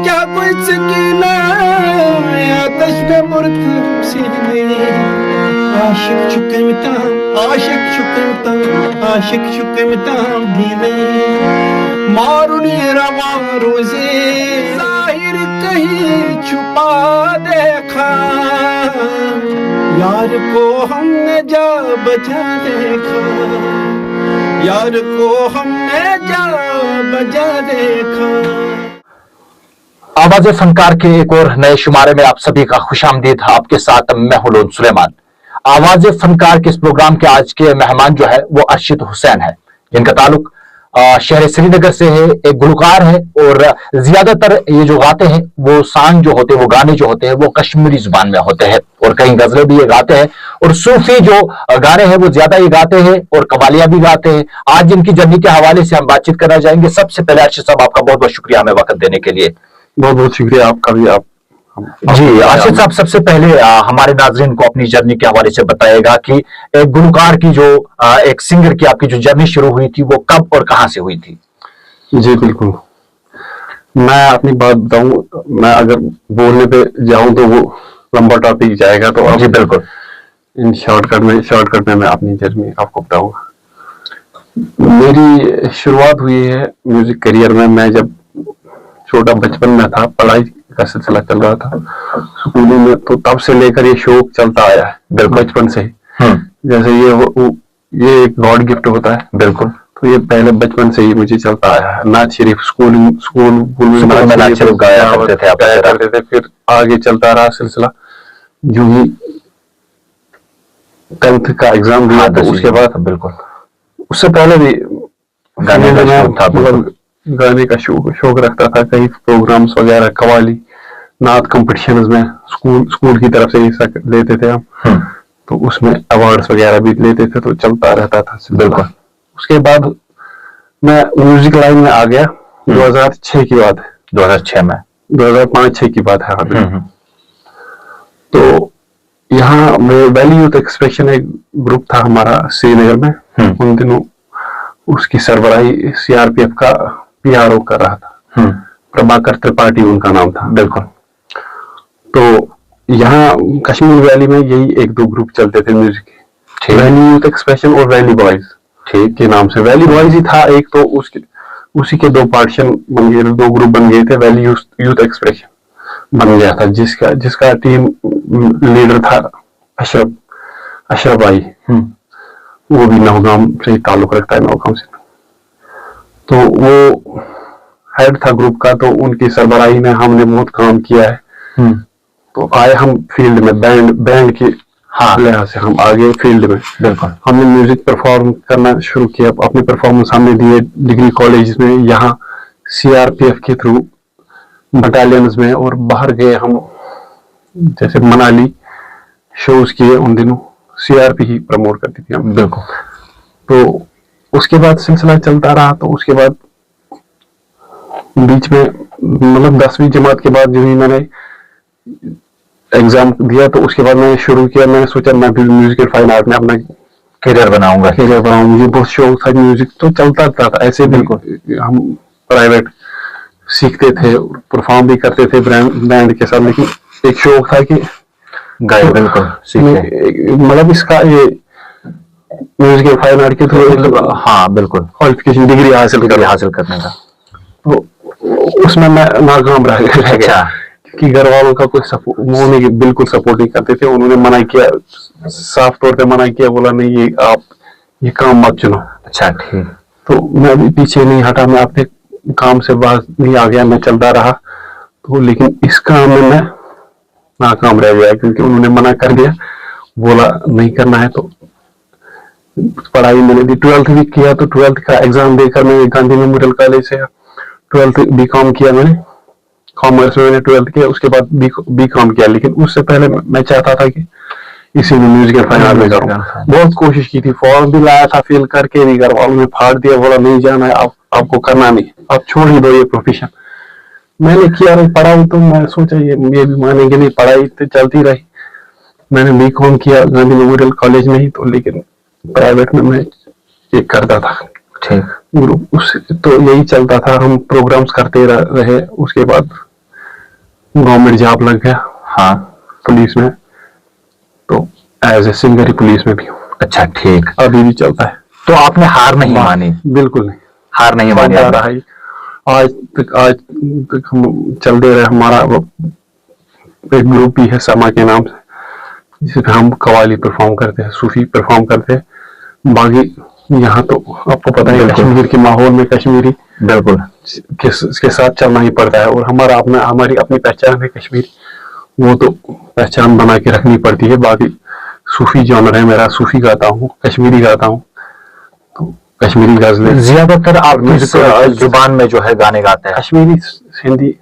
क्या कोई सकीना आतश में बुर्द सीने आशिक चुकमता आशिक चुकमता आशिक चुकमता दीने मारुनी रवा रोजे जाहिर कहीं छुपा देखा यार को हमने जा बजा देखा यार को हमने जा बजा देखा। आवाज़े फनकार के एक और नए शुमारे में आप सभी का खुशामदीद। आपके साथ मैं हूं लोन सुलेमान। आवाज़े फनकार के इस प्रोग्राम के आज के मेहमान जो है वो अर्शिद हुसैन है, जिनका ताल्लुक शहर श्रीनगर से है। एक गुलकार है और ज्यादातर ये जो गाते हैं वो सॉन्ग जो होते हैं, वो गाने जो होते हैं वो कश्मीरी जुबान में होते हैं और कहीं गजलें भी ये गाते हैं और सूफी जो गाने हैं वो ज्यादा ये गाते हैं और कवालियां भी गाते हैं। आज इनकी जर्नी के हवाले से हम बातचीत करना चाहेंगे। सबसे पहले अर्शिद साहब आपका बहुत बहुत शुक्रिया हमें वक्त देने के लिए। बहुत बहुत शुक्रिया आपका भी। आप जी अर्शिद साहब, सबसे पहले हमारे नाजरीन को अपनी जर्नी के हवाले से बताइएगा कि एक गुलकार की जो एक सिंगर की आपकी जो जर्नी शुरू हुई थी वो कब और कहां से हुई थी? जी बिल्कुल, मैं अपनी बात बताऊं, मैं अगर बोलने पे जाऊं तो वो लंबा टॉपिक जाएगा, तो आप जी बिल्कुल इन शॉर्टकट में मैं अपनी जर्नी आपको बताऊंगा। मेरी शुरुआत हुई है म्यूजिक करियर में। मैं जब छोटा बचपन में था, पढ़ाई का सिलसिला चल रहा था स्कूल में, तो तब से लेकर ये शौक चलता आया है बचपन से ही। जैसे ये एक गॉड गिफ्ट होता है, बिल्कुल, तो ये पहले बचपन से ही मुझे चलता आया है। नाच शरीफ स्कूल में नाच शरीफ गाया करते थे। फिर आगे चलता रहा सिलसिला। जो ही 10th का एग्जाम दिया तो उसके बाद, बिल्कुल, उससे पहले भी गाने का शौक रखता था। कई प्रोग्राम्स वगैरह, कवाली, नात कंपटीशंस में स्कूल की तरफ से हिस्सा लेते थे हम, तो उसमें अवार्ड्स वगैरह भी लेते थे, तो चलता रहता था बिल्कुल। उसके बाद मैं म्यूजिक लाइन में आ गया 2006 की बात है। 2006 में 2005-6 की बात है। तो यहाँ वैली यूथ एक्सप्रेशन एक ग्रुप था हमारा श्रीनगर में। उन दिनों उसकी सरबराही सीआरपीएफ का पीआरओ कर रहा था, प्रभाकर त्रिपाठी उनका नाम था। बिल्कुल। तो यहाँ कश्मीर वैली में यही एक दो ग्रुप चलते थे म्यूजिक के, वैली यूथ एक्सप्रेशन और वैली बॉयज के नाम से। वैली बॉयज ही था एक, तो उसी के दो पार्टीशन बन गए, दो ग्रुप बन गए थे। वैली यूथ एक्सप्रेशन बन गया था, जिसका टीम लीडर था अशरफ भाई। वो भी नौगाम से ताल्लुक रखता है, नौगाम से। तो वो हेड था ग्रुप का, तो उनकी सरबराही में हमने बहुत काम किया है। तो आए हम फील्ड में, बैंड के लिहाज से हम आगे फील्ड में। बिल्कुल, हमने म्यूजिक परफॉर्म करना शुरू किया। अपने परफॉर्मेंस हमने दिए डिग्री कॉलेज में, यहाँ सीआरपीएफ के थ्रू बटालियंस में, और बाहर गए हम, जैसे मनाली शोज किए। उन दिनों सीआरपी ही प्रमोट करती थी हम। बिल्कुल। तो उसके बाद सिलसिला चलता रहा। तो उसके बाद बीच में, मतलब 10वीं जमात के बाद जो ही मैंने एग्जाम दिया, तो उसके बाद मैंने शुरू किया। मैंने सोचा मैं भी म्यूजिक एंड फाइन आर्ट में अपना करियर बनाऊंगा। मुझे बहुत शौक था, म्यूजिक तो चलता था ऐसे। बिल्कुल, हम प्राइवेट सीखते थे, परफॉर्म भी करते थे बैंड के साथ, लेकिन एक शौक था कि गाए। बिल्कुल, मतलब इसका ये म्यूजिक एंड फाइन आर्ट के थ्रू, बिल्कुल, क्वालिफिकेशन डिग्री हासिल करने का। तो उसमें मैं नाकाम रह गया, क्योंकि घर वालों का कोई सपोर्ट, वो नहीं, बिल्कुल सपोर्ट नहीं करते थे। उन्होंने मना किया, साफ तौर पे मना किया, बोला नहीं, ये आप ये काम मत चुनो। अच्छा, ठीक। तो मैं भी पीछे नहीं हटा, मैं अपने काम से बाहर नहीं आ गया, मैं चलता रहा। तो लेकिन इस काम में मैं नाकाम रह गया, क्योंकि उन्होंने मना कर दिया, बोला नहीं करना है। तो पढ़ाई मैंने दी, 12th भी किया। तो 12th का एग्जाम देकर मैं गांधी मेमोरियल कॉलेज से 12th बीकॉम किया। मैंने कॉमर्स में 12th किया, उसके बाद बीकॉम किया। लेकिन उससे पहले मैं चाहता था कि इसी में म्यूजिक एंड फाइन आर्ट में करूं। बहुत कोशिश की थी, फॉर्म भी लाया था, फेल करके भी घर वालों ने फाड़ दिया, बोला नहीं जाना है, आपको करना नहीं, आप छोड़ ही दो ये प्रोफेशन। मैंने किया पढ़ाई, तो मैं सोचा ये भी मानेंगे नहीं, पढ़ाई तो चलती रही। मैंने बीकॉम किया गांधी मेमोरियल कॉलेज में ही, तो लेकिन प्राइवेट में मैं एक करता था। ठीक। ग्रुप तो यही चलता था, हम प्रोग्राम्स करते रहे। उसके बाद गवर्नमेंट जॉब लग गया हाँ। पुलिस में, तो एज ए सिंगर ही पुलिस में भी हूँ। अच्छा ठीक। अभी भी चलता है। तो आपने हार नहीं मानी? बिल्कुल नहीं, हार नहीं मानी चलता आपने? रहा। आज तक हम चलते रहे। हमारा एक ग्रुप भी है समा के नाम से, जिसमें हम कवाली परफॉर्म करते हैं, सूफी परफॉर्म करते हैं। बाकी यहाँ तो आपको पता है कश्मीर के माहौल में कश्मीरी बिल्कुल के साथ चलना ही पड़ता है। और हमारी अपनी पहचान है कश्मीरी, वो तो पहचान बना के रखनी पड़ती है। बाकी सूफी जॉनर है मेरा, सूफी गाता हूँ, कश्मीरी गाता हूँ, तो कश्मीरी गजलें ज्यादातर आप किस जुबान में जो है गाने गाते हैं? कश्मीरी, हिंदी,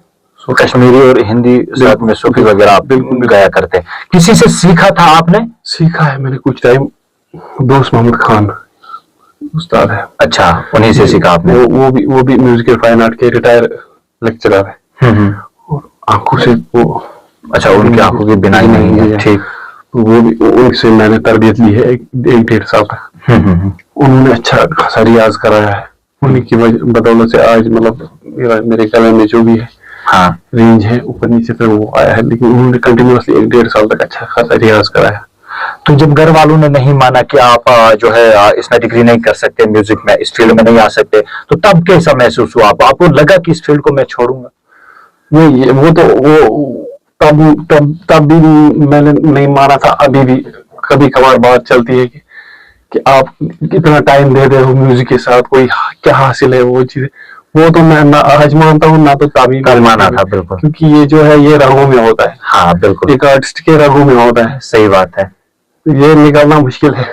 कश्मीरी और हिंदी साथ में सूफी वगैरह आप बिल्कुल गाया करते हैं। किसी से सीखा था आपने? सीखा है मैंने कुछ टाइम, दोस्त मोहम्मद खान उस्ताद है। अच्छा, उन्हीं से सीखा आपने? वो भी म्यूजिकल फाइन आर्ट के रिटायर लेक्चरर है। और आंखों से वो, अच्छा, उनकी आंखों की बिनाई नहीं है। ठीक। वो भी उनसे मैंने तरबियत ली है एक 1.5 साल तक। उन्होंने अच्छा खासा रियाज कराया है। उन्हीं की बदौलत से आज मतलब मेरे गले में जो भी है हाँ रेंज है ऊपर नीचे तक वो आया है। लेकिन उन्होंने कंटिन्यूअसली 1.5 साल तक अच्छा खासा रियाज कराया। तो जब घर वालों ने नहीं माना कि आप जो है इसमें डिग्री नहीं कर सकते, म्यूजिक में, इस फील्ड में नहीं आ सकते, तो तब कैसा महसूस हुआ आपको? लगा कि इस फील्ड को मैं छोड़ूंगा? नहीं, वो तो वो तब भी मैंने नहीं माना था। अभी भी कभी कभार बात चलती है कि आप कितना टाइम दे रहे हो म्यूजिक के साथ, कोई क्या हासिल है वो चीजें। वो तो मैं ना आज मानता हूँ ना तो तभी माना था। बिल्कुल, क्योंकि ये जो है ये रगों में होता है। हाँ बिल्कुल, एक आर्टिस्ट के रगों में होता है। सही बात है। ये निकालना मुश्किल है।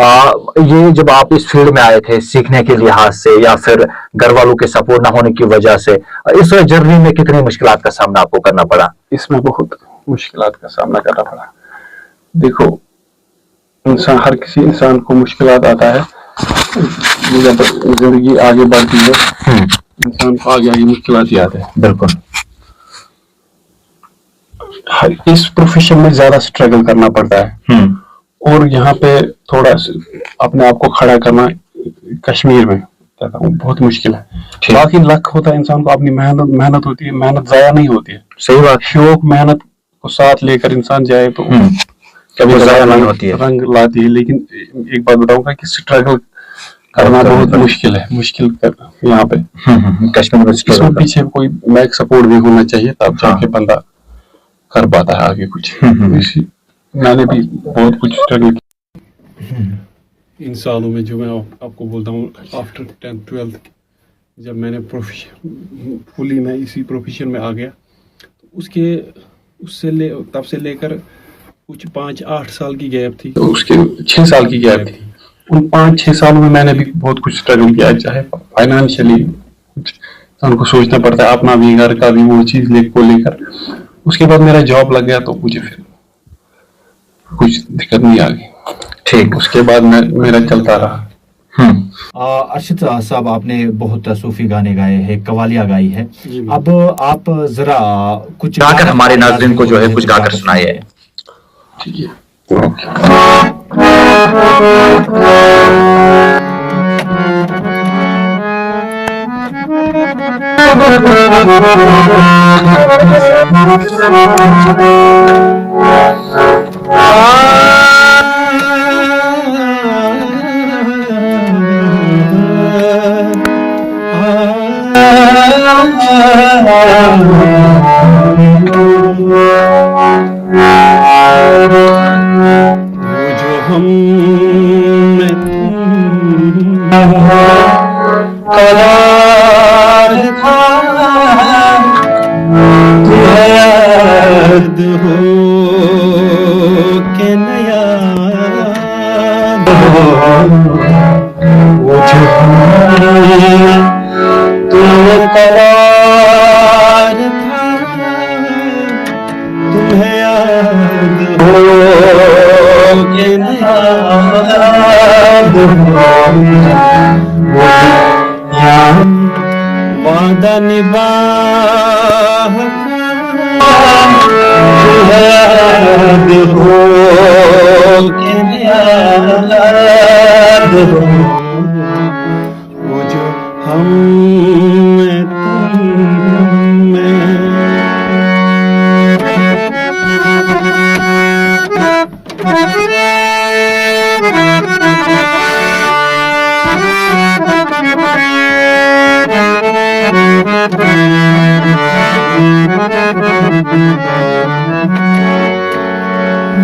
ये जब आप इस फील्ड में आए थे सीखने के लिहाज से या फिर घर वालों के सपोर्ट ना होने की वजह से, इस जर्नी में कितनी मुश्किलात का सामना आपको करना पड़ा? इसमें बहुत मुश्किलात का सामना करना पड़ा। देखो, हर किसी इंसान को मुश्किलात आता है। जब जिंदगी आगे बढ़ती है इंसान को आगे मुश्किलात ही आते हैं। बिल्कुल। इस प्रोफेशन में ज्यादा स्ट्रगल करना पड़ता है। और यहाँ पे थोड़ा अपने आप को खड़ा करना कश्मीर में बहुत मुश्किल है। बाकी लक होता है इंसान को, अपनी मेहनत होती है, मेहनत जाया नहीं होती है। सही बात। शौक मेहनत को साथ लेकर इंसान जाए तो कभी जाया नहीं होती है, रंग लाती है। लेकिन एक बात बताऊंगा कि स्ट्रगल करना बहुत मुश्किल है। मुश्किल कर यहाँ पे कश्मीर में इसमें पीछे कोई बैक सपोर्ट भी होना चाहिए, तब जाके बंदा कर पाता है आगे कुछ। मैंने भी बहुत कुछ स्ट्रगल किया इन सालों में। जो मैं आपको बोलता हूँ आफ्टर 10th 12th जब मैंने प्रोफेशन फुली मैं इसी प्रोफेशन में आ गया, तो तब से लेकर कुछ 5-8 साल की गैप थी, तो उसके 6 साल की गैप थी। उन 5-6 सालों में मैंने भी बहुत कुछ स्ट्रगल किया, चाहे फाइनेंशियली कुछ इंसान को सोचना पड़ता है, अपना भी, घर का भी, वो चीज को लेकर। उसके बाद मेरा जॉब लग गया तो मुझे फिर कुछ दिक्कत नहीं आ गई। ठीक। उसके बाद मेरा चलता रहा। अर्शद साहब, आपने बहुत सूफी गाने गाए हैं, कवालियां गाई है। अब आप जरा कुछ गाकर हमारे नाज़रीन को जो है कुछ गाकर सुनाइए। ठीक है। जो हम में तुम करार था, याद हो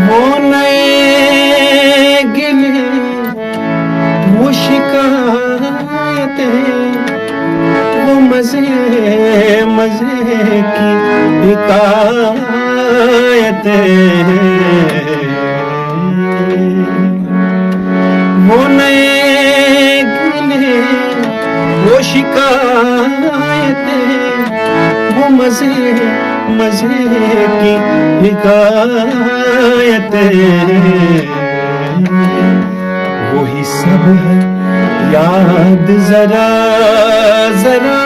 वो नए गिले वो शिकायतें वो मजे मजे की हिकायतें वो नए गिले वो शिकायतें वो मजे मजे की हिकायतें वही सब है याद जरा जरा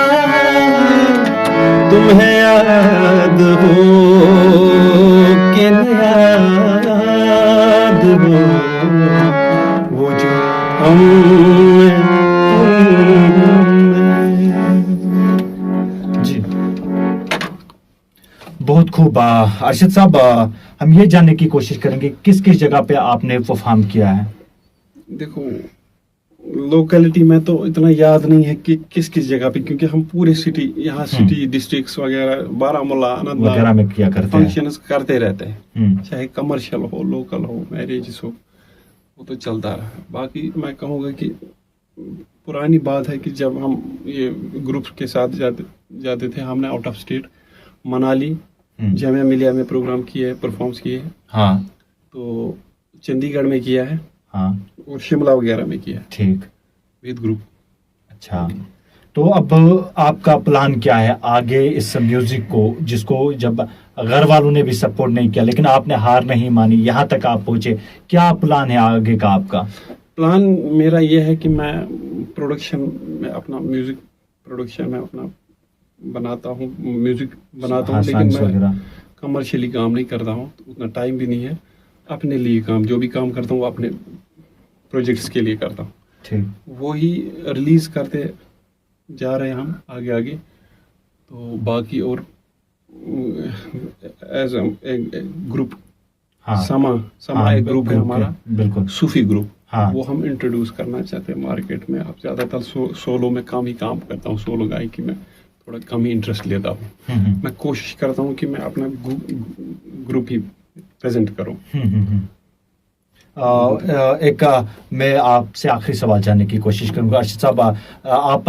तुम्हें याद हो कि न याद हो वो जो हम जी। बहुत खूब अरशद साहब, हम ये जानने की कोशिश करेंगे किस किस जगह पे आपने परफॉर्म किया है। देखो, लोकेलिटी में तो इतना याद नहीं है कि किस किस जगह पे, क्योंकि हम पूरे सिटी यहाँ सिटी डिस्ट्रिक्ट्स वगैरह बारामूला वगैरह में किया करते हैं, फंक्शंस करते रहते हैं, चाहे कमर्शियल हो लोकल हो मैरिज हो, वो तो चलता रहा। बाकी मैं कहूँगा कि पुरानी बात है कि जब हम ये ग्रुप के साथ जाते थे, हमने out of state Manali Jamia Millia में प्रोग्राम किए, परफॉर्म्स किए। हाँ, तो चंडीगढ़ में किया है, हाँ, और शिमला वगैरह में किया, ठीक, विद ग्रुप। अच्छा, तो अब आपका प्लान क्या है आगे इस म्यूजिक को, जिसको जब घर वालों ने भी सपोर्ट नहीं किया लेकिन आपने हार नहीं मानी, यहाँ तक आप पहुंचे, क्या प्लान है आगे का आपका? प्लान मेरा ये है कि मैं प्रोडक्शन में अपना म्यूजिक प्रोडक्शन में अपना बनाता हूँ, म्यूजिक बनाता हूँ, लेकिन मैं कमर्शियली काम नहीं करता हूँ, तो उतना टाइम भी नहीं है। अपने लिए काम, जो भी काम करता हूँ वो अपने प्रोजेक्ट्स के लिए करता हूँ, ठीक, वही रिलीज करते जा रहे हैं हम आगे आगे। तो बाकी और एज ए ग्रुप, हाँ, समा एक ग्रुप है हमारा, बिल्कुल सूफी ग्रुप, हाँ, वो हम इंट्रोड्यूस करना चाहते हैं मार्केट में। अब ज़्यादातर सोलो में कम ही काम करता हूँ, सोलो गायकी में थोड़ा कम ही इंटरेस्ट लेता हूँ। मैं कोशिश करता हूँ कि मैं अपना ग्रुप ही प्रेजेंट करूँ। मैं आपसे आखिरी सवाल जानने की कोशिश करूंगा। अर्शद साहब, आप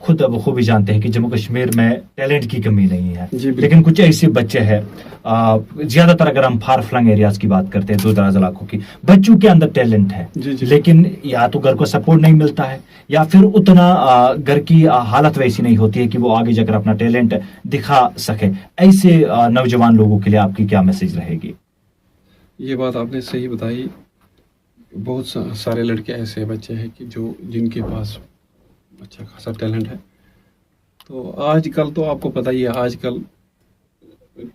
खुद बखूबी जानते हैं कि जम्मू कश्मीर में टैलेंट की कमी नहीं है, लेकिन कुछ ऐसे बच्चे हैं, ज्यादातर अगर हम फार फ्लंग एरियाज की बात करते हैं, दूर दराज इलाकों की, बच्चों के अंदर टैलेंट है, लेकिन या तो घर को सपोर्ट नहीं मिलता है या फिर उतना घर की हालत वैसी नहीं होती है कि वो आगे जाकर अपना टैलेंट दिखा सके। ऐसे नौजवान लोगों के लिए आपकी क्या मैसेज रहेगी? ये बात आपने सही बताई। बहुत सारे लड़के ऐसे बच्चे हैं कि जिनके पास अच्छा खासा टैलेंट है। तो आजकल तो आपको पता ही है, आजकल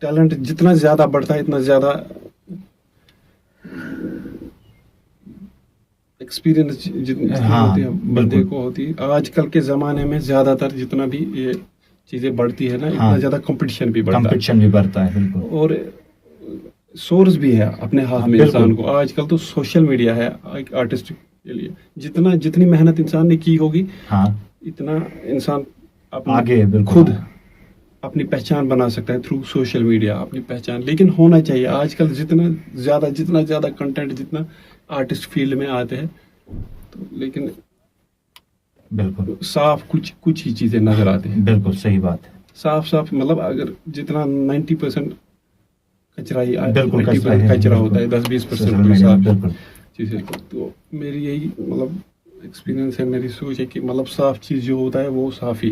टैलेंट जितना ज़्यादा बढ़ता है इतना ज़्यादा एक्सपीरियंस होती है बंदे को होती है। आजकल के ज़माने में ज़्यादातर जितना भी ये चीज़ें बढ़ती है ना, इतना ज़्यादा कंपटीशन भी बढ़ता है, बिल्कुल, और सोर्स भी है अपने हाथ में इंसान को। आजकल तो सोशल मीडिया है एक आर्टिस्ट के लिए, जितनी मेहनत इंसान ने की होगी, हाँ, इतना इंसान आगे खुद अपनी पहचान बना सकता है थ्रू सोशल मीडिया, अपनी पहचान। लेकिन होना चाहिए आजकल जितना ज़्यादा कंटेंट, जितना आर्टिस्ट फील्ड में आते हैं, तो लेकिन बिल्कुल साफ कुछ ही चीज़ें नजर आती हैं। बिल्कुल सही बात है, साफ मतलब अगर जितना 90% कचरा होता है, 10-20% चीज़ें। तो मेरी यही मतलब एक्सपीरियंस है, मेरी सोच है कि मतलब साफ चीज़ जो होता है वो साफ ही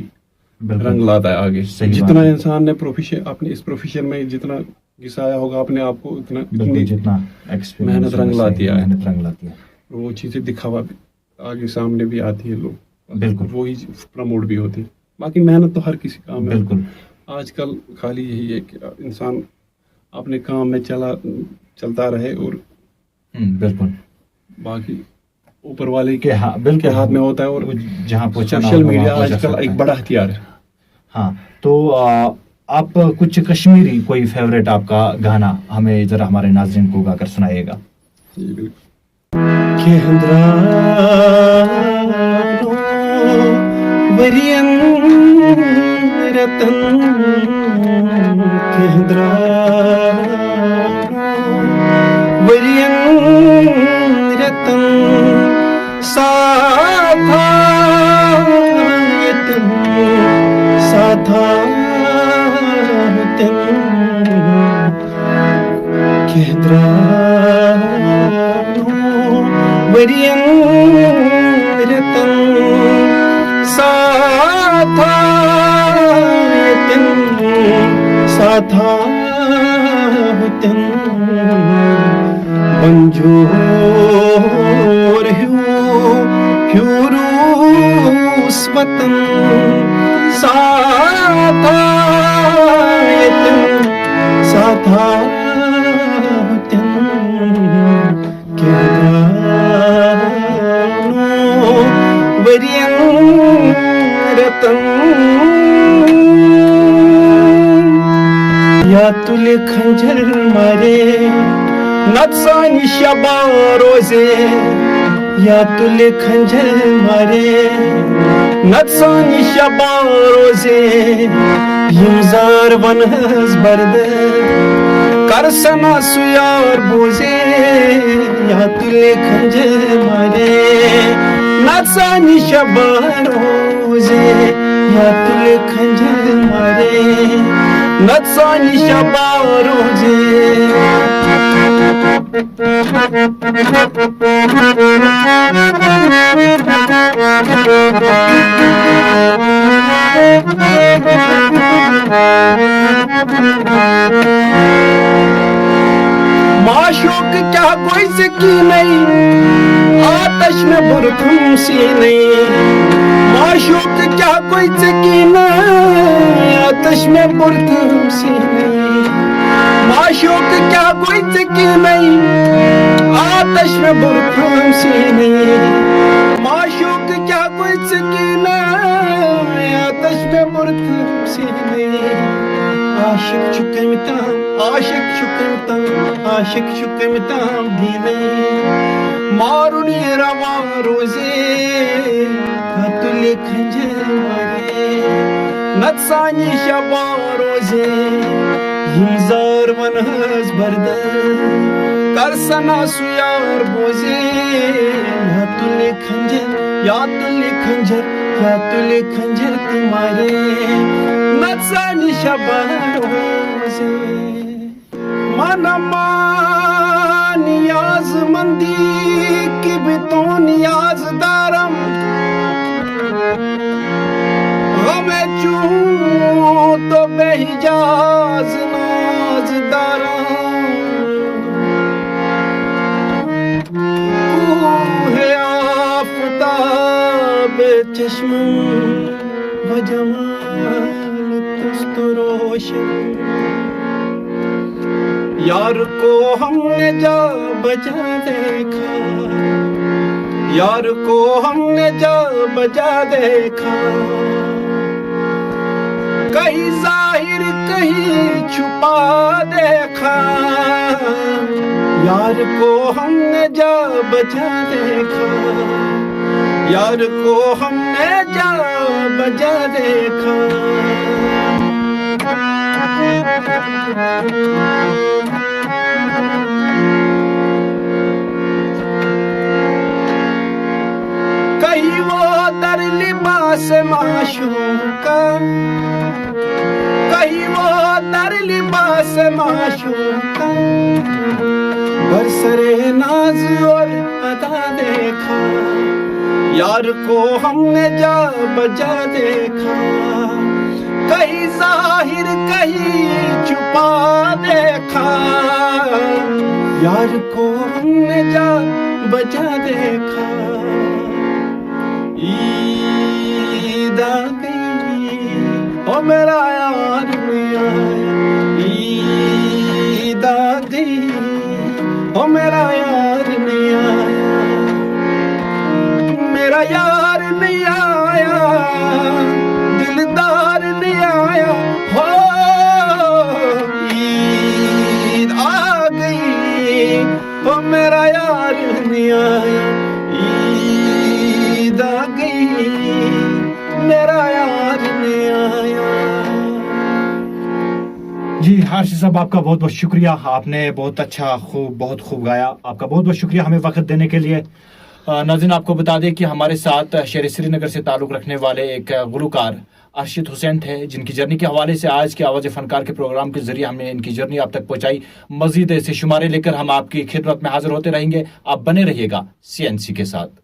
रंग लाता है आगे। जितना इंसान ने अपने इस प्रोफेशन में जितना घिसाया होगा अपने आप को, जितना मेहनत रंग लाती है, वो चीज़ें दिखावा आगे सामने भी आती है, लोग बिल्कुल वही प्रमोट भी होती है। बाकी मेहनत तो हर किसी काम में, बिल्कुल आजकल खाली यही है कि इंसान अपने काम में चलता रहे, और बिल्कुल बाकी ऊपर वाले के हाथ में होता है, और जहाँ सोशल मीडिया आजकल एक बड़ा हथियार है। हाँ, तो आप कुछ कश्मीरी कोई फेवरेट आपका गाना हमें जरा हमारे नाज़रीन को गाकर सुनाइएगा। रतन वरियन रतन साधा यतन साधा यतन वरियन रतन साधा यतन साधा यतन बंजोर ह्यूरूस वतन साधा यतन साधा यतन वरियन रतन या तुले खंजर मारे नत्सानी शबा रोजे या तुले खंजर मारे नत्सानी शबा रोजे यमजार वनहज बर्द करसना सुयार बोझे या तुले खंजर मारे नत्सानी शबा रोजे या तुले खंजर मारे नत्सानी शबा रोजे माशूक क्या कोई जिक्की नहीं आतश में बुरखुम सी नहीं माशूक क्या कोई जिक्की नहीं आतश में बुरखुम सी नहीं माशूक क्या कोई जिक्की नहीं आतश में बुरखुम सी नहीं माशूक क्या कोई जिक्की नहीं आतश में बुरखुम सी नहीं आशिक चुकमताम आशिक चुकमताम आशिक चुकमताम दीने मारुनी रवा रोजे तुले खंजर मारे नत्सानी शबा रोजे यमजार वनहज बर्द करसना सुयार बोझे या तुले खंजर या तुले खंजर या तुले खंजर तुम्हारे नत्सानी शबा रोजे मनमा नियाज मंदी की भी तो नियाज दारम हमें चूं तो बेहिजाज नाज दारम है आफताब चश्म व जमाल तुस्त रोशन यार को हमने जा बजा देखा यार को हमने जा बजा देखा कहीं जाहिर कहीं छुपा देखा यार को हमने जा बजा देखा यार को हमने जा बजा देखा कहीं वो दर लिबास माशूका कहीं वो दर लिबास माशूका बरसरे नाज और अदा देखा यार को हमने जा बजा देखा कहीं जाहिर कहीं छुपा देखा यार को हमने जा बजा देखा ईद आ गई ओ मेरा यार नहीं आया ईद आ गई ओ मेरा यार नहीं आया मेरा यार नहीं आया दिलदार नहीं आया हो ईद आ गई ओ मेरा यार नहीं आया हर्ष साहब, आपका बहुत बहुत शुक्रिया। आपने बहुत अच्छा बहुत खूब गाया। आपका बहुत बहुत शुक्रिया हमें वक्त देने के लिए। नाज़रीन, आपको बता दें कि हमारे साथ शहर श्रीनगर से ताल्लुक़ रखने वाले एक गुलकार अरशद हुसैन थे, जिनकी जर्नी के हवाले से आज के आवाज़ फनकार के प्रोग्राम के जरिए हमने इनकी जर्नी आप तक पहुंचाई। मजीद ऐसे शुमारे लेकर हम आपकी खिदमत में हाजिर होते रहेंगे। आप बने रहिएगा CNC के साथ।